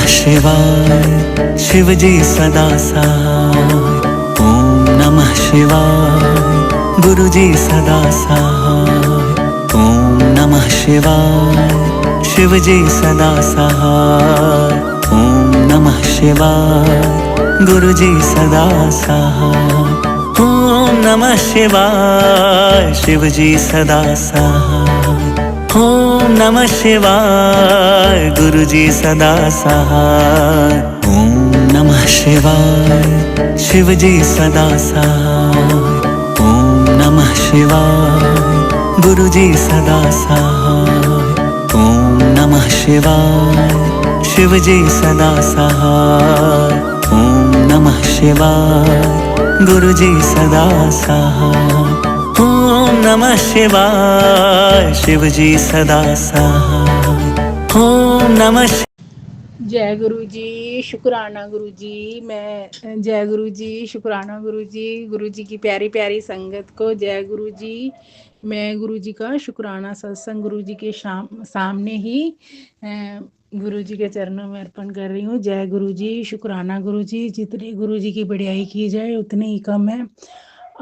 शिवाय शिव जी सदा सहाय। ओम नमः शिवाय गुरु जी सदा सहाय। ओम नमः शिवाय शिव जी सदा सहाय। ओम नमः शिवाय गुरु जी सदा सहाय। ओम नमः शिवाय शिव जी सदा सहाय। ओम नमः शिवाय गुरु जी सदा सहाय। ओम नमः शिवाय शिव जी सदा सहाय। ओम नमः शिवाय गुरु जी सदा सहाय। ओम नमः शिवाय शिव जी सदा सहाय। ओम नमः शिवाय गुरु जी सदा सहाय। ओम नमः शिवाय शिव जी सदा सहाय। ओम नमः जय गुरु जी, शुक्राना गुरु जी। मैं जय गुरु जी, शुक्राना गुरु जी की प्यारी प्यारी संगत को जय गुरु जी। मैं गुरु जी का शुक्राना सत्संग गुरु जी के सामने ही गुरु जी के चरणों में अर्पण कर रही हूँ। जय गुरु जी, शुक्राना गुरु जी। जितनी गुरु जी की बढ़ियाई की जाए उतनी ही कम है।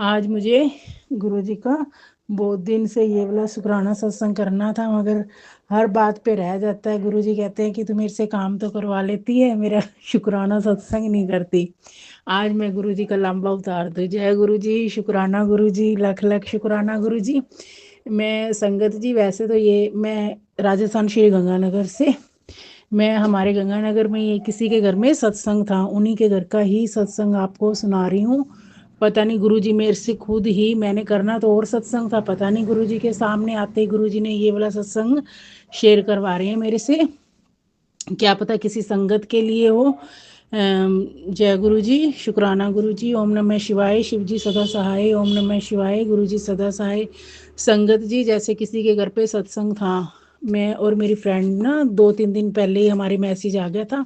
आज मुझे गुरु जी का बहुत दिन से ये वाला शुक्राना सत्संग करना था, मगर हर बात पे रह जाता है। गुरु जी कहते हैं कि तू मेरे से काम तो करवा लेती है, मेरा शुक्राना सत्संग नहीं करती। आज मैं गुरु जी का लंबा उतार दूँ। जय गुरु जी, शुक्राना गुरु जी, लख लख शुक्राना गुरु जी। मैं संगत जी, वैसे तो ये मैं राजस्थान श्री गंगानगर से, मैं हमारे गंगानगर में ये किसी के घर में सत्संग था, उन्हीं के घर का ही सत्संग आपको सुना रही हूँ। पता नहीं गुरुजी मेरे से खुद ही, मैंने करना तो और सत्संग था, पता नहीं गुरुजी के सामने आते ही गुरुजी ने ये वाला सत्संग शेयर करवा रहे हैं मेरे से। क्या पता किसी संगत के लिए हो। जय गुरु जी, शुक्राना गुरु जी। ओम नमः शिवाय शिव जी सदा सहाय। ओम नमः शिवाय गुरु जी सदा सहाय। संगत जी, जैसे किसी के घर पे सत्संग था, मैं और मेरी फ्रेंड ना 2-3 दिन पहले ही हमारे मैसेज आ गया था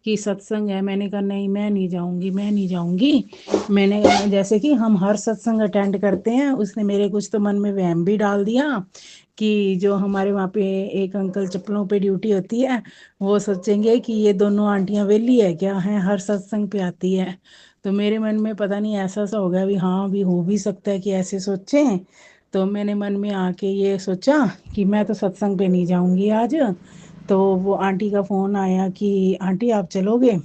कि सत्संग है। मैंने कहा नहीं, मैं नहीं जाऊंगी, मैं नहीं जाऊंगी। मैंने जैसे कि हम हर सत्संग अटेंड करते हैं, उसने मेरे कुछ तो मन में वहम भी डाल दिया कि जो हमारे वहाँ पे एक अंकल चप्पलों पे ड्यूटी होती है, वो सोचेंगे कि ये दोनों आंटियां वेली है क्या, हैं हर सत्संग पे आती है। तो मेरे मन में पता नहीं ऐसा सा हो गया भी, हाँ भी हो भी सकता है कि ऐसे सोचें। तो मैंने मन में आके ये सोचा कि मैं तो सत्संग पे नहीं जाऊंगी आज। तो वो आंटी का फ़ोन आया कि आंटी आप चलोगे।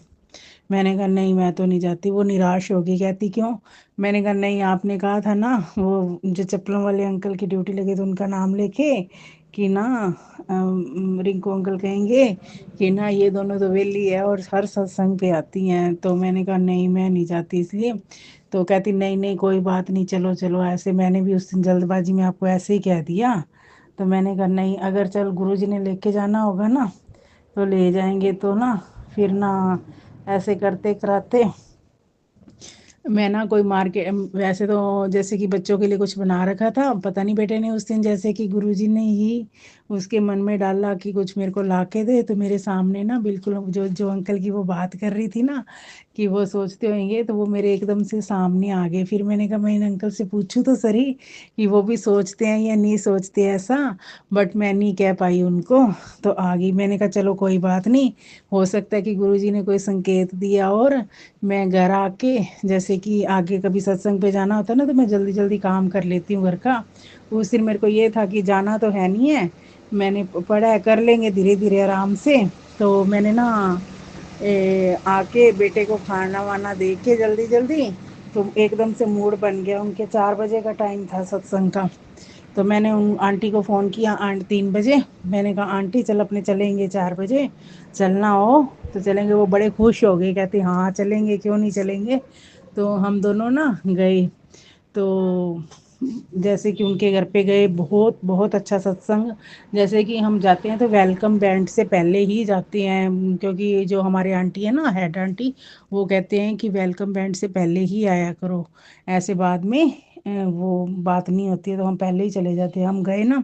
मैंने कहा नहीं, मैं तो नहीं जाती। वो निराश होगी, कहती क्यों। मैंने कहा नहीं, आपने कहा था ना वो जो चप्पलों वाले अंकल की ड्यूटी लगे तो उनका नाम लेके कि ना रिंकू अंकल कहेंगे कि ना ये दोनों तो वेली है और हर सत्संग पे आती हैं। तो मैंने कहा नहीं, मैं नहीं जाती इसलिए। तो कहती नहीं नहीं कोई बात नहीं, चलो चलो। ऐसे मैंने भी उस दिन जल्दबाजी में आपको ऐसे ही कह दिया। तो मैंने कहा नहीं, अगर चल गुरुजी ने लेके जाना होगा ना तो ले जाएंगे। तो ना फिर ना ऐसे करते कराते मैं ना कोई मार्केट, वैसे तो जैसे कि बच्चों के लिए कुछ बना रखा था, पता नहीं बेटे ने उस दिन जैसे कि गुरुजी ने ही उसके मन में डाला कि कुछ मेरे को ला के दे। तो मेरे सामने ना बिल्कुल जो जो अंकल की वो बात कर रही थी ना कि वो सोचते होंगे, तो वो मेरे एकदम से सामने आ गए। फिर मैंने कहा मैं इन अंकल से पूछूं तो सही कि वो भी सोचते हैं या नहीं सोचते ऐसा, बट मैं नहीं कह पाई उनको। तो आ गई। मैंने कहा चलो कोई बात नहीं, हो सकता है कि गुरुजी ने कोई संकेत दिया। और मैं घर आके जैसे कि आगे कभी सत्संग पे जाना होता है ना तो मैं जल्दी जल्दी काम कर लेती हूँ घर का। उस दिन मेरे को ये था कि जाना तो है नहीं है, मैंने पढ़ा है कर लेंगे धीरे धीरे आराम से। तो मैंने ना आके बेटे को खाना वाना दे के जल्दी जल्दी, तो एकदम से मूड बन गया। उनके 4 बजे का टाइम था सत्संग का। तो मैंने उन आंटी को फ़ोन किया 3 बजे। मैंने कहा आंटी चल अपने चलेंगे 4 बजे, चलना हो तो चलेंगे। वो बड़े खुश हो गए, कहते हाँ चलेंगे, क्यों नहीं चलेंगे। तो हम दोनों ना गए। तो जैसे कि उनके घर पे गए, बहुत बहुत अच्छा सत्संग। जैसे कि हम जाते हैं तो वेलकम बैंड से पहले ही जाते हैं, क्योंकि जो हमारे आंटी है ना, हेड आंटी, वो कहते हैं कि वेलकम बैंड से पहले ही आया करो, ऐसे बाद में वो बात नहीं होती है तो हम पहले ही चले जाते हैं। हम गए ना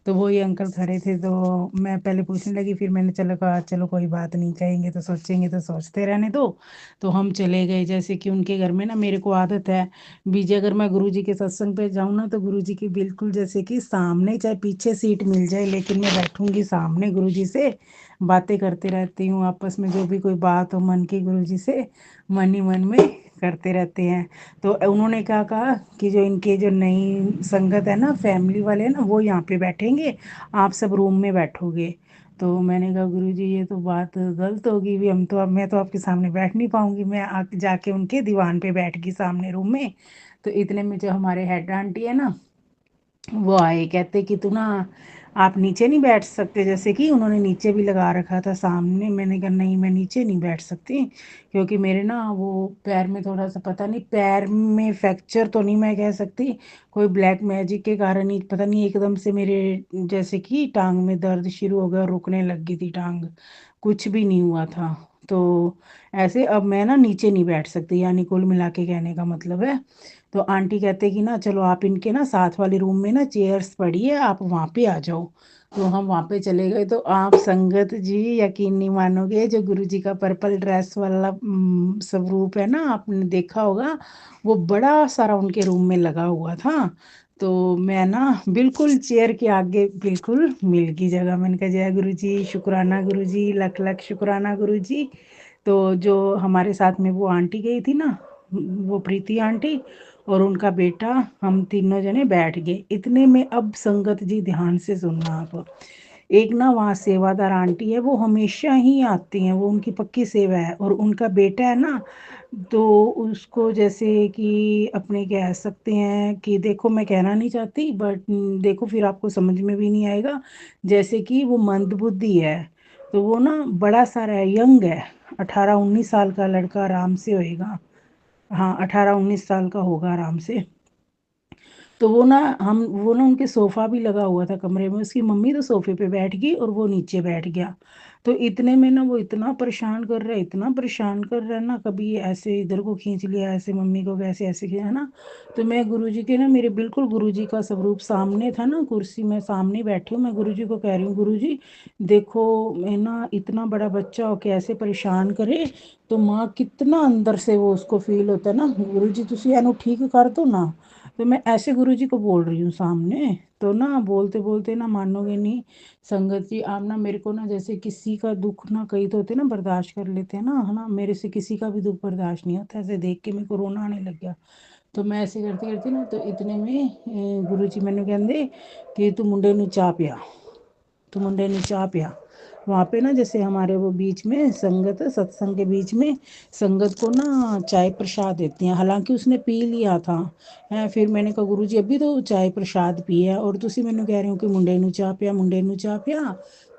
तो वो ये अंकल खड़े थे तो मैं पहले पूछने लगी, फिर मैंने चलो कहा चलो कोई बात नहीं, कहेंगे तो सोचेंगे तो सोचते रहने दो। तो हम चले गए। जैसे कि उनके घर में ना मेरे को आदत है बीजे, अगर मैं गुरुजी के सत्संग पे जाऊँ ना तो गुरुजी की बिल्कुल जैसे कि सामने, चाहे पीछे सीट मिल जाए लेकिन मैं बैठूंगी सामने गुरुजी से, बातें करते रहती हूँ आपस में, जो भी कोई बात हो मन की गुरुजी से मन ही मन में करते रहते हैं। तो उन्होंने क्या कहा कि जो इनके जो नई संगत है ना, फैमिली वाले हैं ना, वो यहाँ पे बैठेंगे, आप सब रूम में बैठोगे। तो मैंने कहा गुरुजी ये तो बात गलत होगी भी, हम तो अब मैं तो आपके सामने बैठ नहीं पाऊंगी, मैं जाके उनके दीवान पे बैठ गई सामने रूम में। तो इतने में जो हमारे हेड आंटी है ना, वो आए, कहते कि तू ना आप नीचे नहीं बैठ सकते, जैसे कि उन्होंने नीचे भी लगा रखा था सामने। मैंने कहा नहीं मैं नीचे नहीं बैठ सकती, क्योंकि मेरे ना वो पैर में थोड़ा सा, पता नहीं पैर में फ्रैक्चर तो नहीं मैं कह सकती, कोई ब्लैक मैजिक के कारण ही पता नहीं एकदम से मेरे जैसे कि टांग में दर्द शुरू हो गया, रुकने लग गई थी टांग, कुछ भी नहीं हुआ था। तो ऐसे अब मैं ना नीचे नहीं बैठ सकती, यानी कुल मिला के कहने का मतलब है। तो आंटी कहते कि ना चलो आप इनके ना साथ वाले रूम में ना चेयर्स पड़ी है, आप वहाँ पे आ जाओ। तो हम वहाँ पे चले गए। तो आप संगत जी यकीन नहीं मानोगे, जो गुरुजी का पर्पल ड्रेस वाला स्वरूप है ना, आपने देखा होगा, वो बड़ा सारा उनके रूम में लगा हुआ था। तो मैं ना बिल्कुल चेयर के आगे बिल्कुल मिल गई जगह। मैंने कहा जय गुरु जी, शुक्राना गुरु जी, लख लख शुक्राना गुरु जी। तो जो हमारे साथ में वो आंटी गई थी ना, वो प्रीति आंटी और उनका बेटा, हम तीनों जने बैठ गए। इतने में अब संगत जी ध्यान से सुनना आप, एक ना वहाँ सेवादार आंटी है, वो हमेशा ही आती हैं, वो उनकी पक्की सेवा है, और उनका बेटा है ना, तो उसको जैसे कि अपने कह सकते हैं कि देखो मैं कहना नहीं चाहती बट देखो फिर आपको समझ में भी नहीं आएगा, जैसे कि वो मंदबुद्धि है। तो वो ना बड़ा सारा है, यंग है, 18-19 साल का लड़का आराम से होएगा। हाँ 18-19 साल का होगा आराम से। तो वो ना उनके सोफा भी लगा हुआ था कमरे में, उसकी मम्मी तो सोफे पे बैठ गई और वो नीचे बैठ गया। तो इतने में ना वो इतना परेशान कर रहा है, इतना परेशान कर रहा है ना, कभी ऐसे इधर को खींच लिया, ऐसे मम्मी को कैसे ऐसे किया ना। तो मैं गुरुजी के ना, मेरे बिल्कुल गुरुजी का स्वरूप सामने था ना, कुर्सी में सामने बैठी हूँ, मैं गुरुजी को कह रही हूँ गुरुजी देखो, मैं ना इतना बड़ा बच्चा हो के ऐसे परेशान करे तो माँ कितना अंदर से वो उसको फील होता है ना, गुरुजी तुसी एनू ठीक कर दो ना। तो मैं ऐसे गुरुजी को बोल रही हूँ सामने। तो ना बोलते बोलते ना, मानोगे नहीं संगत जी, आप ना मेरे को ना, जैसे किसी का दुख ना, कई तो होते ना बर्दाश्त कर लेते हैं ना, है ना, मेरे से किसी का भी दुख बर्दाश्त नहीं होता, ऐसे देख के मेरे को रोना आने लग गया। तो मैं ऐसे करती करती ना, तो इतने में गुरुजी मैंने कहते कि तू मुंडे नू चाह पिया, तो मुंडे ने चाह पिया। वहाँ पे ना जैसे हमारे वो बीच में संगत है, सत्संग के बीच में संगत को ना चाय प्रसाद देते हैं, हालांकि उसने पी लिया था है। फिर मैंने कहा गुरुजी अभी तो चाय प्रसाद पिया और तुसी मैंने कह रहे हो कि मुंडे नू चाह पिया, मुंडे नू चाह पिया।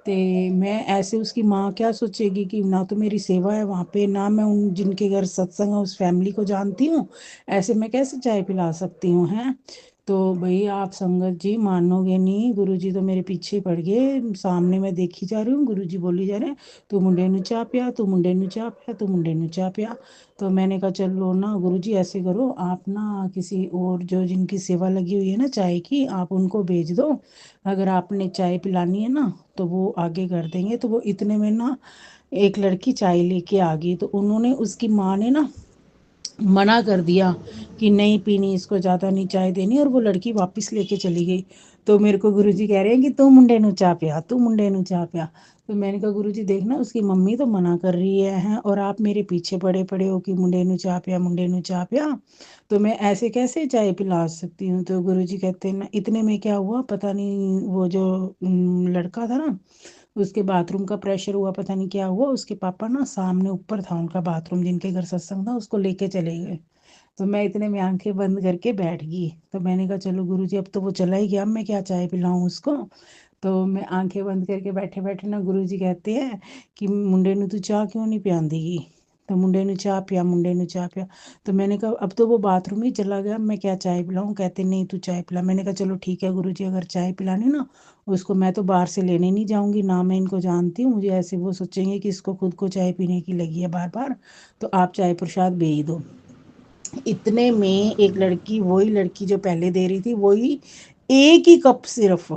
ते मैं ऐसे, उसकी माँ क्या सोचेगी कि ना तो मेरी सेवा है वहाँ पे, ना मैं उन जिनके घर सत्संग है उस फैमिली को जानती हूँ, ऐसे मैं कैसे चाय पिला सकती हूँ हैं। तो भाई आप संगत जी मानोगे नहीं, गुरुजी तो मेरे पीछे ही पड़ गए, सामने मैं देखी जा रही हूँ, गुरुजी बोली जा रहे हैं तू मुंडे नु चाह पिया, तू मुंडे नु चाह पिया, तू मुंडे नु चाह पिया। तो मैंने कहा चलो ना गुरुजी ऐसे करो, आप ना किसी और जो जिनकी सेवा लगी हुई है ना चाय की, आप उनको भेज दो, अगर आपने चाय पिलानी है ना तो वो आगे कर देंगे। तो वो इतने में ना एक लड़की चाय लेके आ गई, तो उन्होंने, उसकी माँ ने ना मना कर दिया कि नहीं पीनी, इसको ज़्यादा नहीं चाय देनी, और वो लड़की वापस लेके चली गई। तो मेरे को गुरुजी कह रहे हैं कि तू मुंडे नु चाह पिया, तू मुंडे नु चाह पिया। तो मैंने कहा गुरुजी देखना, उसकी मम्मी तो मना कर रही है हैं, और आप मेरे पीछे पड़े पड़े हो कि मुंडे नु चाह पिया, मुंडे नु चाह पिया, तो मैं ऐसे कैसे चाय पिला सकती हूँ। तो गुरुजी कहते हैं ना, इतने में क्या हुआ पता नहीं, वो जो लड़का था ना, उसके बाथरूम का प्रेशर हुआ, पता नहीं क्या हुआ, उसके पापा ना सामने ऊपर था उनका बाथरूम, जिनके घर सत्संग था, उसको लेके चले गए। तो मैं इतने में आंखें बंद करके बैठ गई। तो मैंने कहा चलो गुरुजी अब तो वो चला ही गया, अब मैं क्या चाय पिलाऊं उसको। तो मैं आंखें बंद करके बैठे बैठे ना, गुरुजी कहते हैं कि मुंडे ने तू चाह क्यों नहीं पियांदी, तो मुंडे ने चाह पिया, मुंडे ने चाह पिया। तो मैंने कहा अब तो वो बाथरूम ही चला गया, अब मैं क्या चाय पिलाऊं। कहते नहीं तू चाय पिला। मैंने कहा चलो ठीक है गुरुजी, अगर चाय पिलानी ना उसको, मैं तो बाहर से लेने नहीं जाऊंगी, ना मैं इनको जानती हूँ, मुझे ऐसे वो सोचेंगे कि इसको खुद को चाय पीने की लगी है बार बार, तो आप चाय प्रसाद भेज दो। इतने में एक लड़की, वही लड़की जो पहले दे रही थी, वही एक ही कप सिर्फ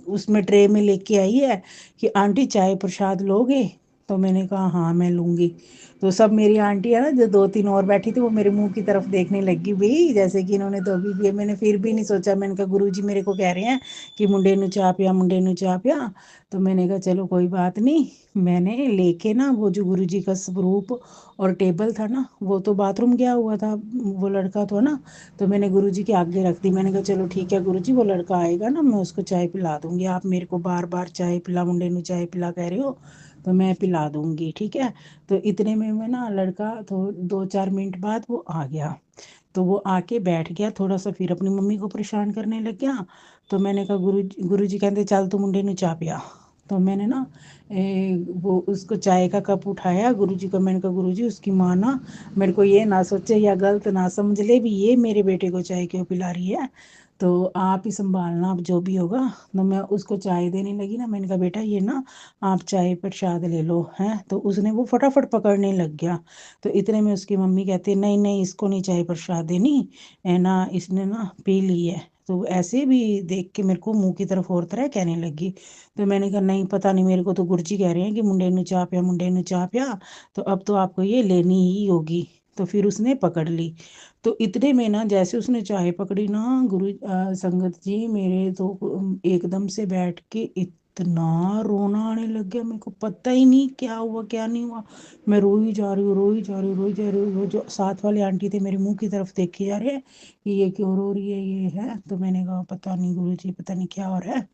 उसमें ट्रे में लेके आई है कि आंटी चाय प्रसाद लोगे? तो मैंने कहा हाँ मैं लूँगी। तो सब मेरी आंटी है ना, जो 2-3 और बैठी थी, वो मेरे मुंह की तरफ देखने लगी भाई, जैसे कि इन्होंने तो अभी भी। मैंने फिर भी नहीं सोचा, मैंने कहा गुरुजी मेरे को कह रहे हैं कि मुंडे नु चाह पिया, मुंडे नु चाह पिया। तो मैंने कहा चलो कोई बात नहीं। मैंने लेके ना वो जो गुरुजी का स्वरूप और टेबल था ना, वो तो बाथरूम गया हुआ था, वो लड़का तो ना, तो मैंने गुरुजी के आगे रख दी। मैंने कहा चलो ठीक है गुरुजी, वो लड़का आएगा ना, मैं उसको चाय पिला दूंगी, आप मेरे को बार बार चाय पिला, मुंडे नु चाय पिला कह रहे हो, तो मैं पिला दूंगी, ठीक है। तो इतने में मैं ना, लड़का तो 2-4 मिनट बाद वो आ गया। तो वो आके बैठ गया थोड़ा सा, फिर अपनी मम्मी को परेशान करने लग गया। तो मैंने कहा गुरुजी कहते चल तू मुंडे नु चाह पिया। तो मैंने ना वो उसको चाय का कप उठाया गुरुजी को। मैंने कहा गुरुजी, उसकी माँ ना मेरे को ये ना सोचे या गलत ना समझ ले भी ये मेरे बेटे को चाय क्यों पिला रही है, तो आप ही संभालना, अब जो भी होगा। तो मैं उसको चाय देने लगी ना, मैंने कहा बेटा ये ना आप चाय प्रसाद ले लो हैं। तो उसने वो फटाफट पकड़ने लग गया। तो इतने में उसकी मम्मी कहती है नहीं नहीं, इसको नहीं चाय प्रसाद देनी है ना, इसने ना पी ली है। तो ऐसे भी देख के मेरे को मुंह की तरफ और तरह कहने लगी। तो मैंने कहा नहीं पता नहीं, मेरे को तो गुरुजी कह रहे हैं कि मुंडे नु चाह पिया, मुंडे नु चाह पिया, तो अब तो आपको ये लेनी ही होगी। तो फिर उसने पकड़ ली। तो इतने में ना, जैसे उसने चाय पकड़ी ना, संगत जी मेरे तो एकदम से बैठ के इतना रोना आने लग गया, मेरे को पता ही नहीं क्या हुआ क्या नहीं हुआ। मैं रोई जा रही हूँ, रोई जा रही हूँ, रोई जा रही हूँ। वो जो साथ वाले आंटी थे मेरे मुंह की तरफ देखे जा रहे हैं कि ये क्यों रो रही है, ये है। तो मैंने कहा पता नहीं गुरुजी, पता नहीं क्या हो रहा है।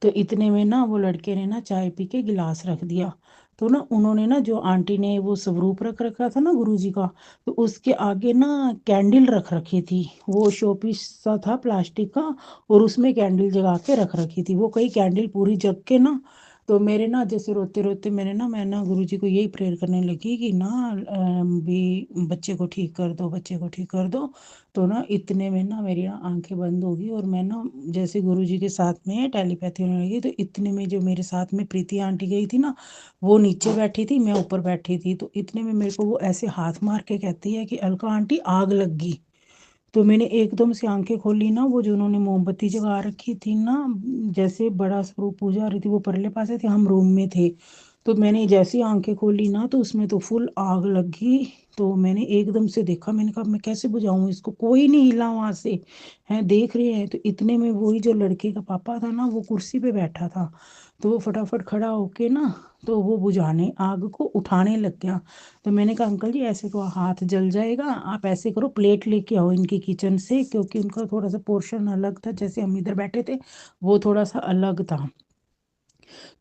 तो इतने में ना वो लड़के ने ना चाय पी के गिलास रख दिया। तो ना उन्होंने ना, जो आंटी ने वो स्वरूप रख रखा था ना गुरुजी का, तो उसके आगे ना कैंडल रख रखी थी। वो शोपीस सा था प्लास्टिक का, और उसमें कैंडल जगा के रख रखी थी। वो कई कैंडल पूरी जग के ना, तो मेरे ना जैसे रोते रोते मेरे ना, मैं ना गुरुजी को यही प्रेयर करने लगी कि ना भी बच्चे को ठीक कर दो, बच्चे को ठीक कर दो। तो ना इतने में ना मेरी ना आंखें बंद हो गई, और मैं ना जैसे गुरुजी के साथ में टेलीपैथी होने लगी। तो इतने में जो मेरे साथ में प्रीति आंटी गई थी ना, वो नीचे बैठी थी, मैं ऊपर बैठी थी। तो इतने में मेरे को वो ऐसे हाथ मार के कहती है कि अलका आंटी आग लग गई। तो मैंने एकदम से आंखें खोली ना, वो जो उन्होंने मोमबत्ती जगा रखी थी ना, जैसे बड़ा स्वरूप पूजा हो रही थी, वो परले पासे थे, हम रूम में थे। तो मैंने जैसी आंखें खोली ना, तो उसमें तो फुल आग लगी। तो मैंने एकदम से देखा, मैंने कहा मैं कैसे बुझाऊं इसको, कोई नहीं हिला वहां से, हैं देख रहे हैं। तो इतने में वही जो लड़के का पापा था ना, वो कुर्सी पे बैठा था। तो वो फटाफट खड़ा होके ना, तो वो बुझाने, आग को उठाने लग गया। तो मैंने कहा अंकल जी ऐसे तो हाथ जल जाएगा, आप ऐसे करो प्लेट लेके आओ इनकी किचन से, क्योंकि उनका थोड़ा सा पोर्शन अलग था, जैसे हम इधर बैठे थे वो थोड़ा सा अलग था।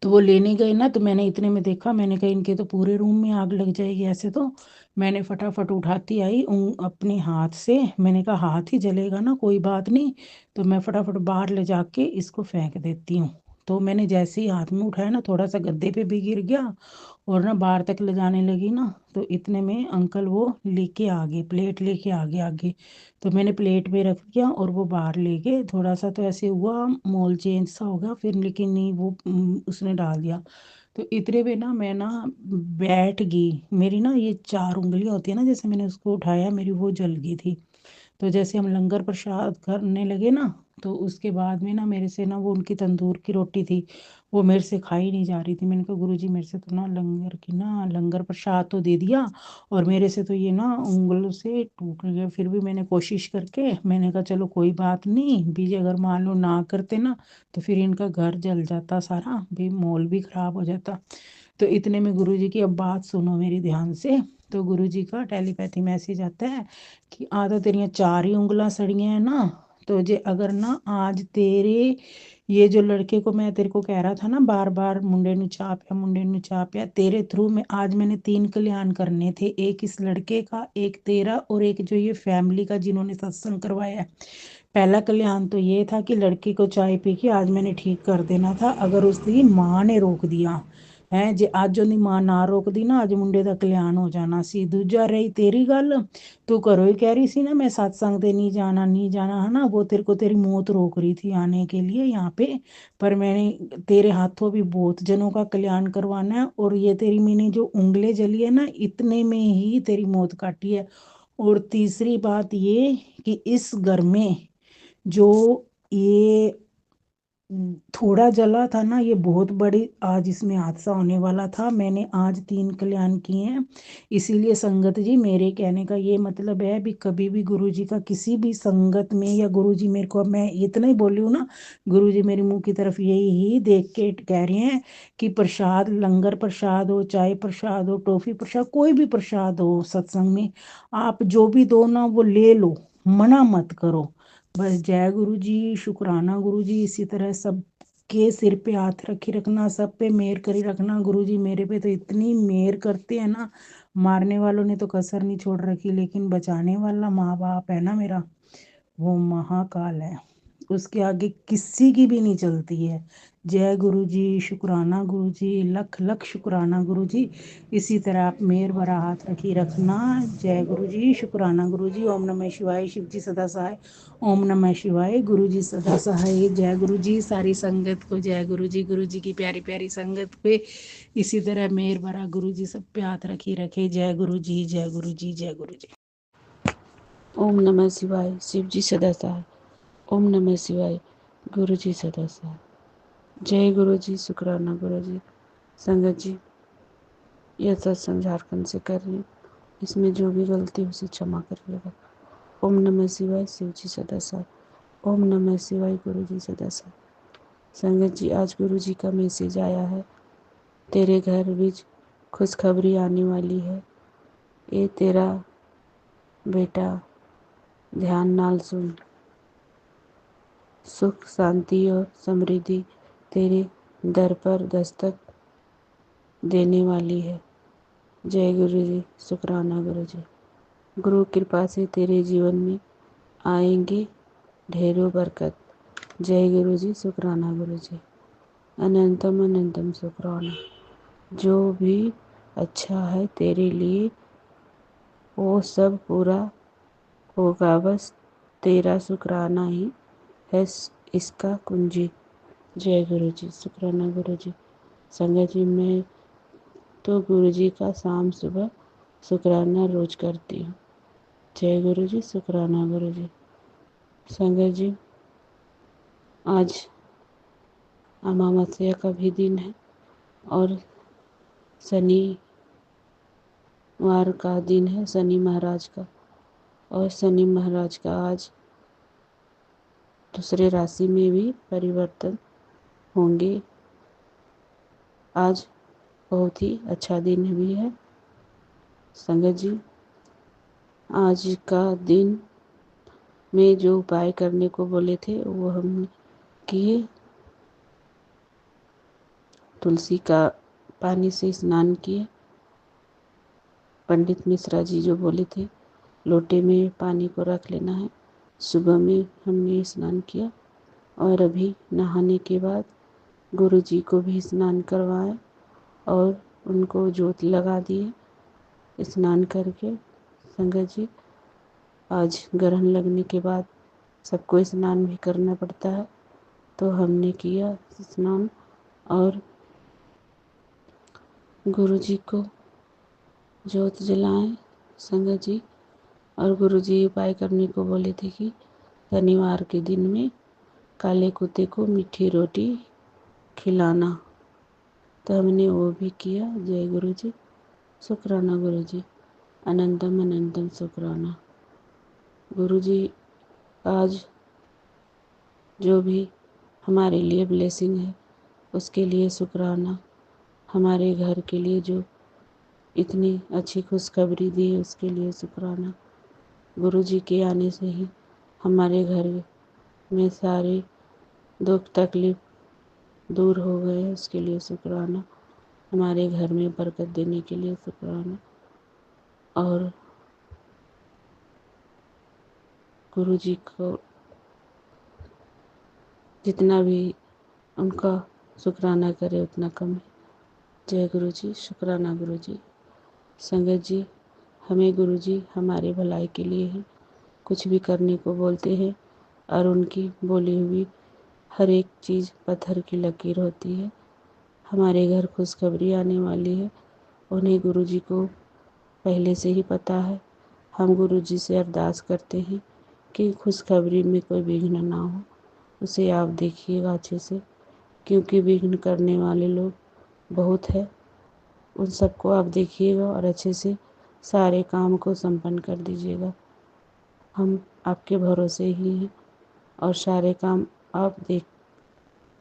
तो वो लेने गए ना, तो मैंने इतने में देखा, मैंने कहा इनके तो पूरे रूम में आग लग जाएगी ऐसे तो। मैंने फटाफट उठाती आई अपने हाथ से, मैंने कहा हाथ ही जलेगा ना, कोई बात नहीं। तो मैं फटाफट बाहर ले जाके इसको फेंक देती हूँ। तो मैंने जैसे ही हाथ में उठाया ना, थोड़ा सा गद्दे पे भी गिर गया, और ना बाहर तक ले जाने लगी ना, तो इतने में अंकल वो लेके आ गए, प्लेट लेके आ गए आगे। तो मैंने प्लेट में रख दिया, और वो बाहर ले गए। थोड़ा सा तो ऐसे हुआ, मोल चेंज सा हो गया फिर, लेकिन नहीं वो उसने डाल दिया। तो इतने में ना मैं ना बैठ गई, मेरी ना ये 4 उंगलियां होती है ना, जैसे मैंने उसको उठाया, मेरी वो जल गई थी। तो जैसे हम लंगर प्रसाद करने लगे ना, तो उसके बाद में ना मेरे से ना, वो उनकी तंदूर की रोटी थी, वो मेरे से खाई नहीं जा रही थी। मैंने कहा गुरुजी मेरे से तो ना लंगर की ना, लंगर प्रसाद तो दे दिया, और मेरे से तो ये ना उंगलों से टूट गया। फिर भी मैंने कोशिश करके, मैंने कहा चलो कोई बात नहीं, बीजे अगर मान लो ना करते ना, तो फिर इनका घर जल जाता सारा भी, मॉल भी खराब हो जाता। तो इतने में गुरुजी की, अब बात सुनो मेरी ध्यान से। तो गुरुजी का टेलीपैथी मैसेज आता है कि आधा तेरियां 4 ही उंगलां सड़ियां है ना, तो जे अगर ना आज तेरे, ये जो लड़के को मैं तेरे को कह रहा था ना बार बार, मुंडे नु चाह पिया, मुंडे नु चाह पिया, तेरे थ्रू में आज मैंने 3 कल्याण करने थे, एक इस लड़के का, एक तेरा, और एक जो ये फैमिली का जिन्होंने सत्संग करवाया है। पहला कल्याण तो ये था कि लड़की को चाय पी के आज मैंने ठीक कर देना था, अगर उसकी माँ ने रोक दिया है, जे ਅੱਜ ਉਹਦੀ ਮਾਂ ਨਾ ਰੋਕਦੀ ਨਾ, ਅੱਜ ਮੁੰਡੇ ਦਾ ਕਲਿਆਣ ਹੋ ਜਾਣਾ ਸੀ। ਦੂਜਾ ਰਹੀ ਤੇਰੀ ਗੱਲ, तू घरों ही कह रही सी ना मैं सत्संग ते नहीं जाना, नहीं जाना, है ना, वो तेरे को तेरी मौत रोक रही थी आने के लिए यहाँ पे, पर मैंने तेरे हाथों भी बहुत जनों का कल्याण करवाना है, और ये तेरी मैंने जो उंगलें जली है ना, इतने में ही तेरी मौत काटी है। और तीसरी बात ये कि इस घर में जो ये थोड़ा जला था ना, ये बहुत बड़ी आज इसमें हादसा होने वाला था। मैंने आज 3 कल्याण किए हैं। इसीलिए संगत जी, मेरे कहने का ये मतलब है, भी कभी भी गुरु जी का किसी भी संगत में, या गुरु जी मेरे को, अब मैं इतना ही बोली हूँ ना, गुरु जी मेरे मुंह की तरफ यही ही देख के कह रहे हैं कि प्रसाद, लंगर प्रसाद हो, चाय प्रसाद हो, टॉफी प्रसाद, कोई भी प्रसाद हो सत्संग में, आप जो भी दो ना वो ले लो, मना मत करो। बस जय गुरु जी, शुक्राना गुरु जी। इसी तरह सब के सिर पे हाथ रखी रखना, सब पे मेहर करी रखना। गुरु जी मेरे पे तो इतनी मेहर करते हैं ना, मारने वालों ने तो कसर नहीं छोड़ रखी, लेकिन बचाने वाला माँ बाप है ना मेरा, वो महाकाल है, उसके आगे किसी की भी नहीं चलती है। जय गुरु जी, शुक्राना गुरु जी, लख लख शुक्राना गुरु जी। इसी तरह आप मेहर भरा हाथ रखी रखना। जय गुरु जी, शुक्राना गुरु जी। ओम नमः शिवाय। शिव जी सदा सहाय। ओम नमः शिवाय। गुरु जी सदा सहाय। जय गुरु जी। सारी संगत को जय गुरु जी। गुरु जी की प्यारी प्यारी संगत पे इसी तरह मेहर भरा गुरु जी सब पे हाथ रखी रखे। जय गुरु जी, जय गुरु जी, जय गुरु जी। ओम नमः शिवाय। शिव जी सदा सहाय। ओम नमः शिवाय। गुरु जी सदा सहाय। जय गुरु जी, शुक्राना गुरु जी। संगत जी, यह सत्संग झारखंड से कर रही हूँ, इसमें जो भी गलती हो उसे क्षमा करिएगा। ओम नमः शिवाय। शिव जी सदा सहाय। ओम नमः शिवाय। गुरु जी सदा सहाय। संगत जी, आज गुरु जी का मैसेज आया है, तेरे घर बीच खुशखबरी आने वाली है। ये तेरा बेटा ध्यान नाल सुन। सुख, शांति और समृद्धि तेरे दर पर दस्तक देने वाली है। जय गुरु जी, शुक्राना गुरु जी। गुरु कृपा से तेरे जीवन में आएंगे ढेरों बरकत। जय गुरु जी, शुक्राना गुरु जी। अनंतम अनंतम शुक्राना। जो भी अच्छा है तेरे लिए वो सब पूरा होगा, बस तेरा शुक्राना ही है इसका कुंजी। जय गुरु जी, शुक्राना गुरु जी। संगत जी, मैं तो गुरु जी का शाम सुबह शुक्राना रोज करती हूँ। जय गुरु जी, शुक्राना गुरु जी। संगत जी, आज अमावस्या का भी दिन है और शनिवार का दिन है, शनि महाराज का। और शनि महाराज का आज दूसरे राशि में भी परिवर्तन होंगे। आज बहुत ही अच्छा दिन भी है। संगत जी, आज का दिन में जो उपाय करने को बोले थे वो हमने किए। तुलसी का पानी से स्नान किए। पंडित मिश्रा जी जो बोले थे लोटे में पानी को रख लेना है, सुबह में हमने स्नान किया। और अभी नहाने के बाद गुरु जी को भी स्नान करवाए और उनको ज्योत लगा दिए स्नान करके। संगत जी, आज ग्रहण लगने के बाद सबको स्नान भी करना पड़ता है, तो हमने किया स्नान और गुरु जी को ज्योत जलाएं। संगत जी, और गुरु जी उपाय करने को बोले थे कि शनिवार के दिन में काले कुत्ते को मीठी रोटी खिलाना, तो हमने वो भी किया। जय गुरु जी, शुक्राना गुरु जी। अनंतम अनंतम शुक्राना गुरु जी। आज जो भी हमारे लिए ब्लेसिंग है उसके लिए शुक्राना। हमारे घर के लिए जो इतनी अच्छी खुशखबरी दी उसके लिए शुक्राना। गुरु जी के आने से ही हमारे घर में सारे दुख तकलीफ दूर हो गए, उसके लिए शुक्राना। हमारे घर में बरकत देने के लिए शुक्राना। और गुरु जी को जितना भी उनका शुक्राना करे उतना कम है। जय गुरु जी, शुक्राना गुरु जी। संगत जी, हमें गुरु जी हमारे भलाई के लिए ही कुछ भी करने को बोलते हैं और उनकी बोली हुई हर एक चीज़ पत्थर की लकीर होती है। हमारे घर खुशखबरी आने वाली है, उन्हें गुरु जी को पहले से ही पता है। हम गुरु जी से अरदास करते हैं कि खुशखबरी में कोई विघ्न ना हो, उसे आप देखिएगा अच्छे से, क्योंकि विघ्न करने वाले लोग बहुत है। उन सबको आप देखिएगा और अच्छे से सारे काम को संपन्न कर दीजिएगा। हम आपके भरोसे ही हैं और सारे काम आप देख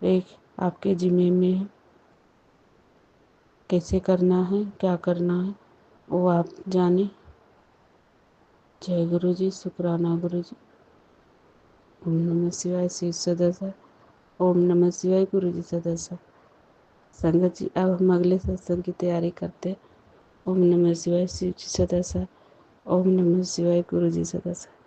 रेख आपके जिम्मे में है। कैसे करना है, क्या करना है, वो आप जाने। जय गुरु जी, शुक्राना गुरु जी। ओम नमः शिवाय। शिव सदस्य। ओम नमः शिवाय। गुरु जी सदस्य। संगत जी, अब हम अगले सत्संग की तैयारी करते हैं। ओम नमः शिवाय। शिव जी सदस्य। ओम नमः शिवाय। गुरु जी सदस्य।